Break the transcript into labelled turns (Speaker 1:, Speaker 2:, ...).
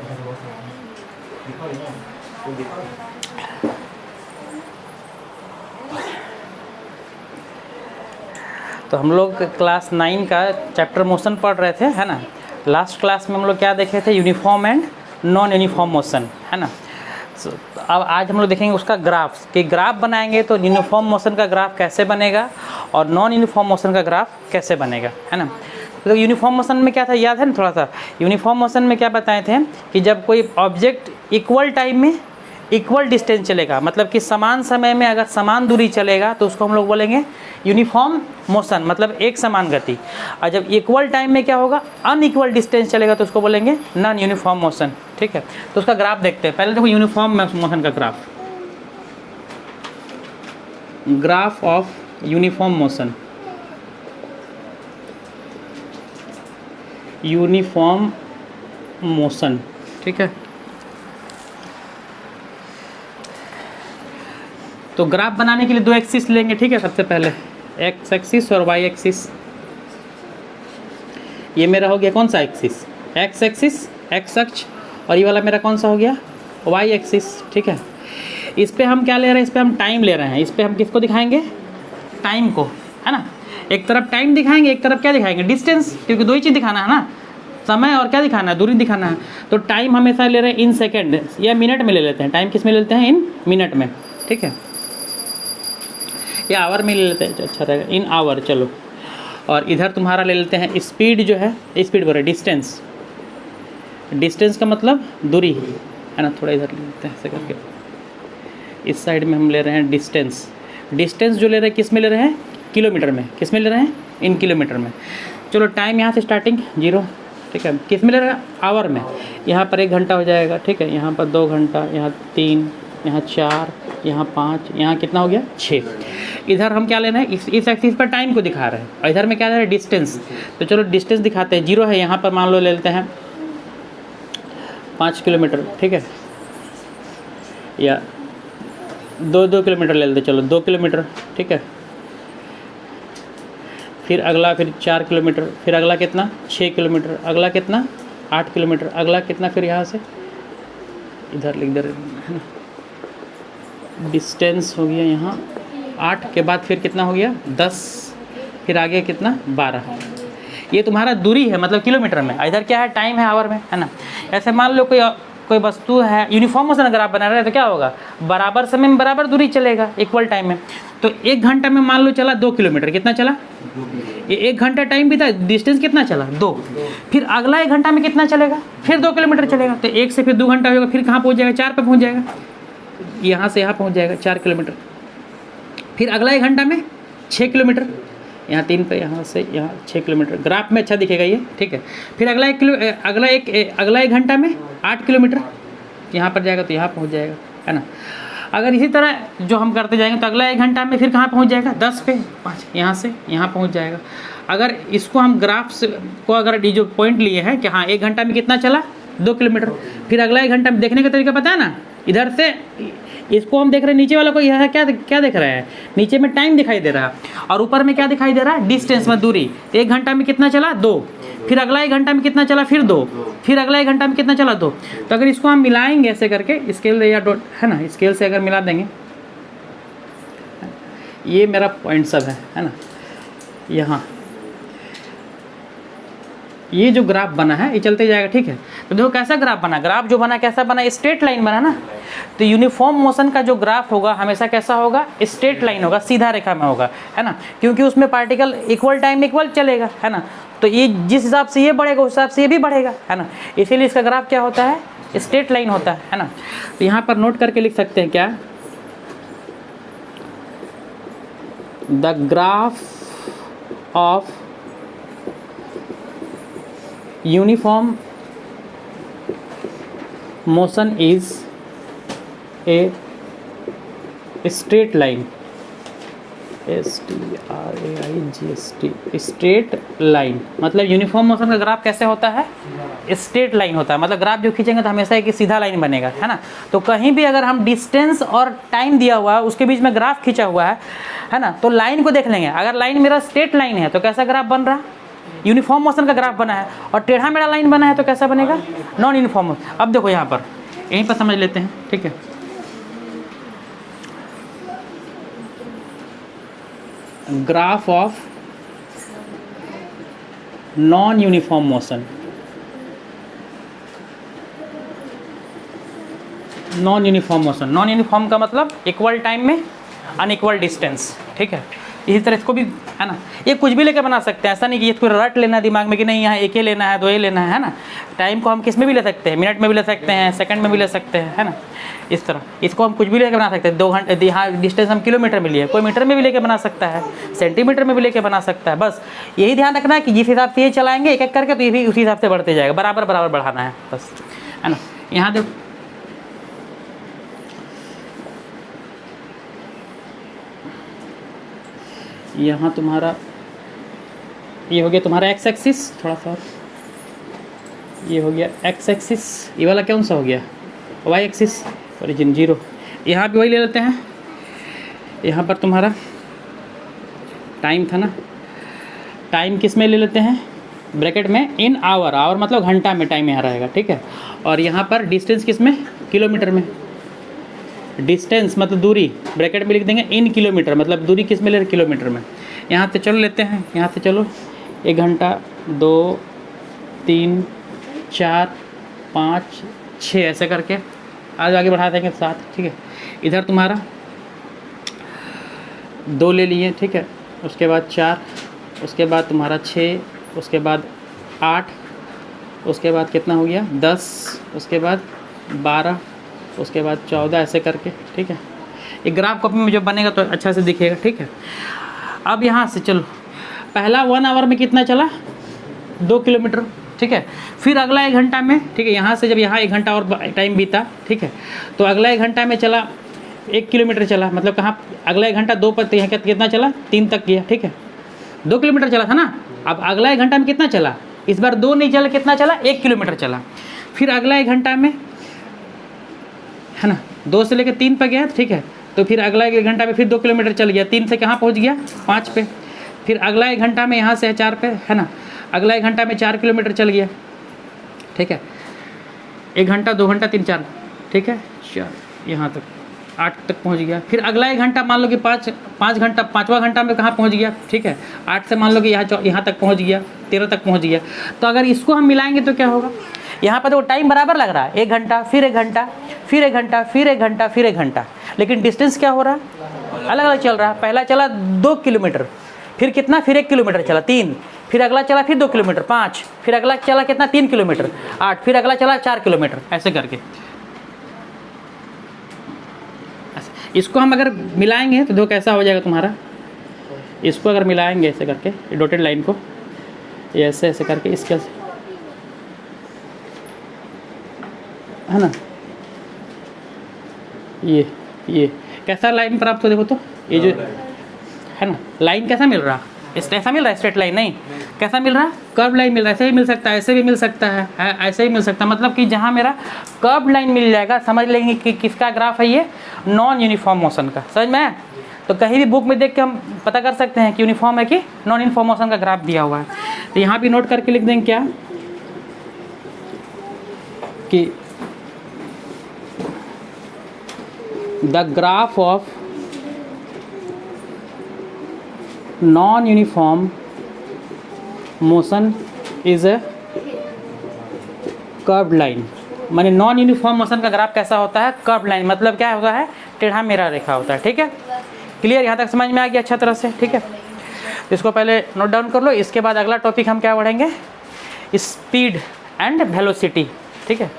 Speaker 1: तो हम लोग क्लास 9 का चैप्टर मोशन पढ़ रहे थे, है ना। लास्ट क्लास में हम लोग क्या देखे थे, uniform and non uniform motion, है ना। अब आज हम लोग देखेंगे उसका ग्राफ, कि ग्राफ बनाएंगे तो यूनिफॉर्म मोशन का ग्राफ कैसे बनेगा और नॉन यूनिफॉर्म मोशन का ग्राफ कैसे बनेगा, है ना। तो यूनिफॉर्म मोशन में क्या था, याद है ना थोड़ा सा। यूनिफॉर्म मोशन में क्या बताए थे कि जब कोई ऑब्जेक्ट इक्वल टाइम में इक्वल डिस्टेंस चलेगा, मतलब कि समान समय में अगर समान दूरी चलेगा तो उसको हम लोग बोलेंगे यूनिफॉर्म मोशन, मतलब एक समान गति। और जब इक्वल टाइम में क्या होगा, अनइक्वल डिस्टेंस चलेगा तो उसको बोलेंगे नॉन यूनिफॉर्म मोशन, ठीक है। तो उसका ग्राफ देखते हैं। पहले देखो यूनिफॉर्म मोशन का graph, graph of uniform motion, uniform motion, ठीक है। तो ग्राफ बनाने के लिए दो एक्सिस लेंगे, ठीक है। सबसे पहले एक्स एक्सिस और वाई एक्सिस। ये मेरा हो गया कौन सा एक्सिस, एक्स एक्सिस, एक्स अक्ष, और ये वाला मेरा कौन सा हो गया, वाई एक्सिस, ठीक है। इस पे हम क्या ले रहे हैं, इस पे हम टाइम ले रहे हैं। इस पे हम किसको दिखाएंगे, टाइम को, है ना। एक तरफ टाइम दिखाएंगे, एक तरफ क्या दिखाएंगे, डिस्टेंस, क्योंकि दो ही चीज़ दिखाना है ना, समय और क्या दिखाना है, दूरी दिखाना है। तो टाइम हमेशा ले रहे हैं इन सेकेंड या मिनट में ले लेते हैं। टाइम किस में ले लेते हैं, इन मिनट में, ठीक है, या आवर में ले लेते हैं, अच्छा रहेगा, इन आवर, चलो। और इधर तुम्हारा ले लेते हैं स्पीड, जो है स्पीड बोल रहे डिस्टेंस, डिस्टेंस का मतलब दूरी, है ना। थोड़ा इधर ले लेते हैं ऐसे करके, इस साइड में हम ले रहे हैं डिस्टेंस। डिस्टेंस जो ले रहे हैं किस में ले रहे हैं, किलोमीटर में, किस में ले रहे हैं, इन किलोमीटर में। चलो टाइम यहाँ से स्टार्टिंग 0, ठीक है। किस में ले रहे हैं, आवर में। यहाँ पर 1 घंटा हो जाएगा, ठीक है। यहाँ पर 2 घंटा, यहाँ 3, यहाँ 4, यहाँ 5, यहाँ कितना हो गया, 6। इधर हम क्या लेना है, इस एक्सिस पर टाइम को दिखा रहे हैं, और इधर में क्या ले रहे हैं, डिस्टेंस। तो चलो डिस्टेंस दिखाते हैं। 0 है, यहाँ पर मान लो ले लेते हैं 5 किलोमीटर, ठीक है, या 2 किलोमीटर ले लेते, चलो 2 किलोमीटर, ठीक है। फिर अगला, फिर 4 किलोमीटर, फिर अगला कितना, 6 किलोमीटर, अगला कितना, 8 किलोमीटर, अगला कितना, फिर यहाँ से इधर लिख दे रहे हैं ना, डिस्टेंस हो गया यहाँ 8 के बाद फिर कितना हो गया, 10, फिर आगे कितना, 12। ये तुम्हारा दूरी है, मतलब किलोमीटर में। इधर क्या है, टाइम है, आवर में, है ना। ऐसे मान लो कोई वस्तु है, यूनिफॉर्म मोशन अगर आप बना रहे हैं तो क्या होगा, बराबर समय में बराबर दूरी चलेगा, इक्वल टाइम में। तो 1 घंटा में मान लो चला 2 किलोमीटर, कितना चला, ये 1 घंटा टाइम भी था, डिस्टेंस कितना चला, 2। फिर अगला 1 घंटा में कितना चलेगा, फिर 2 किलोमीटर चलेगा। तो 1 से फिर 2 घंटा होगा, फिर कहाँ पहुँच जाएगा, 4 पे पहुँच जाएगा, यहाँ से यहाँ पहुँच जाएगा 4 किलोमीटर। फिर अगला 1 घंटा में 6 किलोमीटर, यहाँ 3 पे, यहाँ से यहाँ 6 किलोमीटर। ग्राफ में अच्छा दिखेगा ये, ठीक है। फिर अगला एक घंटा में 8 किलोमीटर, यहाँ पर जाएगा तो यहाँ पहुँच जाएगा, है ना। अगर इसी तरह जो हम करते जाएंगे तो अगला 1 घंटा में फिर कहाँ पहुँच जाएगा, 10 पे 5, यहाँ से यहाँ पहुँच जाएगा। अगर इसको हम ग्राफ से को अगर ये जो पॉइंट लिए हैं कि हाँ 1 घंटा में कितना चला, 2 किलोमीटर, फिर अगला 1 घंटा में देखने का तरीका पता है ना। इधर से इसको हम देख रहे हैं, नीचे वाला को यह क्या देख रहे हैं, नीचे में टाइम दिखाई दे रहा है, और ऊपर में क्या दिखाई दे रहा है, डिस्टेंस में दूरी। 1 घंटा में कितना चला, 2, फिर अगला 1 घंटा में कितना चला, फिर 2, फिर अगला 1 घंटा में कितना चला, 2। तो अगर इसको हम मिलाएंगे ऐसे करके, स्केल या डॉट, है ना, स्केल से अगर मिला देंगे, ये मेरा पॉइंट सब है ना। यहाँ ये जो ग्राफ बना है ये चलते जाएगा, ठीक है। तो देखो कैसा ग्राफ बना, ग्राफ जो बना कैसा बना, स्ट्रेट लाइन बना ना। तो यूनिफॉर्म मोशन का जो ग्राफ होगा हमेशा कैसा होगा, स्ट्रेट लाइन होगा, सीधा रेखा में होगा, है ना, क्योंकि उसमें पार्टिकल इक्वल टाइम में इक्वल चलेगा, है ना। तो ये जिस हिसाब से ये बढ़ेगा उस हिसाब से ये भी बढ़ेगा, है ना। इसीलिए इसका ग्राफ क्या होता है, स्ट्रेट लाइन होता है ना। तो यहाँ पर नोट करके लिख सकते हैं क्या, the graph of uniform motion is a straight line, STRAIGST, straight line. मतलब यूनिफॉर्म मोशन का ग्राफ कैसे होता है, स्ट्रेट लाइन होता है। मतलब ग्राफ जो खींचेंगे तो हमेशा एक सीधा लाइन बनेगा, है ना। तो कहीं भी अगर हम डिस्टेंस और टाइम दिया हुआ है उसके बीच में ग्राफ खींचा हुआ है ना, तो लाइन को देख लेंगे। अगर लाइन मेरा स्ट्रेट लाइन है तो कैसा ग्राफ बन रहा, यूनिफॉर्म मोशन का ग्राफ बना है, और टेढ़ा मेढ़ा लाइन बना है तो कैसा बनेगा? Non uniform. अब देखो यहाँ पर यहीं पर समझ लेते हैं, ठीक है। Graph of non uniform motion, non uniform motion, non uniform का मतलब इक्वल टाइम में अनइक्वल डिस्टेंस, ठीक है। इसी तरह इसको भी है ना, ये कुछ भी लेके बना सकते हैं, ऐसा नहीं कि इसको रट लेना दिमाग में कि नहीं यहाँ एक ही लेना है, दो ही लेना है ना। टाइम को हम किस में भी ले सकते हैं, मिनट में भी ले सकते हैं, सेकंड में भी ले सकते हैं, है ना। इस तरह इसको हम कुछ भी लेके बना सकते हैं। 2 घंटे, यहाँ डिस्टेंस हम किलोमीटर में लिए, कोई मीटर में भी लेके बना सकता है, सेंटीमीटर में भी लेके बना सकता है। बस यही ध्यान रखना है कि जिस हिसाब से ये चलाएंगे एक एक करके, तो ये भी उसी हिसाब से बढ़ते जाएगा, बराबर बराबर बढ़ाना है बस, है ना। यहाँ देखो यहाँ तुम्हारा ये हो गया तुम्हारा एक्स एक्सिस, थोड़ा सा ये हो गया एक्स एक्सिस, ये वाला कौन सा हो गया वाई एक्सिस, ओरिजिन 0। यहाँ भी वही ले लेते हैं। यहाँ पर तुम्हारा टाइम था ना, टाइम किस में ले लेते हैं, ब्रैकेट में इन आवर, आवर मतलब घंटा में टाइम यहाँ रहेगा, ठीक है। और यहाँ पर डिस्टेंस किस में, किलोमीटर में। डिस्टेंस मतलब दूरी, ब्रैकेट में लिख देंगे इन किलोमीटर, मतलब दूरी किस में ले रहे, किलोमीटर में। यहाँ से चलो लेते हैं, यहाँ से चलो 1 घंटा 2 3 4 5 6 ऐसे करके आज आगे बढ़ा देंगे 7, ठीक है। इधर तुम्हारा 2 ले लिए, ठीक है। उसके बाद 4, उसके बाद तुम्हारा 6, उसके बाद 8, उसके बाद कितना हो गया 10, उसके बाद 12, उसके बाद 14 ऐसे करके, ठीक है। एक ग्राफ कॉपी में जब बनेगा तो अच्छा से दिखेगा, ठीक है। अब यहाँ से चलो, पहला 1 आवर में कितना चला, 2 किलोमीटर, ठीक है। फिर अगला 1 घंटा में, ठीक है, यहाँ से जब यहाँ 1 घंटा और टाइम बीता, ठीक है, तो अगला 1 घंटा में चला 1 किलोमीटर चला, मतलब कहाँ अगला 1 घंटा 2 पर यहाँ कितना चला 3 तक गया, ठीक है। 2 किलोमीटर चला था ना। अब अगला 1 घंटा में कितना चला, इस बार 2 नहीं चला, कितना चला 1 किलोमीटर चला। फिर अगला 1 घंटा में है ना 2 से लेकर 3 पे गया, ठीक है। तो फिर अगला 1 घंटा में फिर 2 किलोमीटर चल गया, 3 से कहाँ पहुँच गया 5 पे। फिर अगला 1 घंटा में यहाँ से 4 पे, है ना। अगला 1 घंटा में 4 किलोमीटर चल गया, ठीक है। 1 घंटा 2 घंटा 3 4, ठीक है, 4 यहाँ तक 8 तक पहुँच गया। फिर अगला 1 घंटा मान लो कि 5 घंटा, 5वां घंटा में कहाँ पहुँच गया, ठीक है। 8 से मान लो कि यहाँ तक पहुँच गया, 13 तक पहुँच गया। तो अगर इसको हम मिलाएंगे तो क्या होगा, यहाँ पर तो टाइम बराबर लग रहा है, 1 घंटा फिर 1 घंटा फिर 1 घंटा फिर 1 घंटा फिर 1 घंटा, लेकिन डिस्टेंस क्या हो रहा है, अलग अलग चल रहा है। पहला चला 2 किलोमीटर, फिर कितना, फिर 1 किलोमीटर चला 3, फिर अगला चला फिर 2 किलोमीटर 5, फिर अगला चला कितना 3 किलोमीटर 8, फिर अगला चला 4 किलोमीटर, ऐसे करके। इसको हम अगर मिलाएंगे तो देखो कैसा हो जाएगा तुम्हारा। इसको अगर मिलाएंगे ऐसे करके, डॉटेड लाइन को ऐसे ऐसे करके, इसके है ना, ये कैसा लाइन प्राप्त हो, देखो तो ये जो है ना लाइन कैसा मिल रहा, ऐसा मिल रहा है, स्ट्रेट लाइन नहीं, कैसा मिल रहा, कर्व लाइन मिल रहा है। ऐसे भी मिल सकता है, ऐसे भी मिल सकता है, ऐसे ही मिल सकता है। मतलब कि जहाँ मेरा कर्व लाइन मिल जाएगा, समझ लेंगे कि किसका ग्राफ है, ये नॉन यूनिफॉर्म मोशन का। समझ में आया? तो कहीं भी बुक में देख के हम पता कर सकते हैं कि यूनिफॉर्म है कि नॉन यूनिफॉर्म मोशन का ग्राफ दिया हुआ है। तो यहाँ भी नोट करके लिख देंगे क्या, कि the graph of non uniform motion is a curved line. माने नॉन यूनिफॉर्म मोशन का ग्राफ कैसा होता है, कर्व्ड लाइन, मतलब क्या होता है, टेढ़ा मेढ़ा रेखा होता है, ठीक है। क्लियर, यहाँ तक समझ में आ गया अच्छा तरह से, ठीक है। इसको पहले नोट डाउन कर लो। इसके बाद अगला टॉपिक हम क्या पढ़ेंगे, स्पीड एंड वेलोसिटी, ठीक है।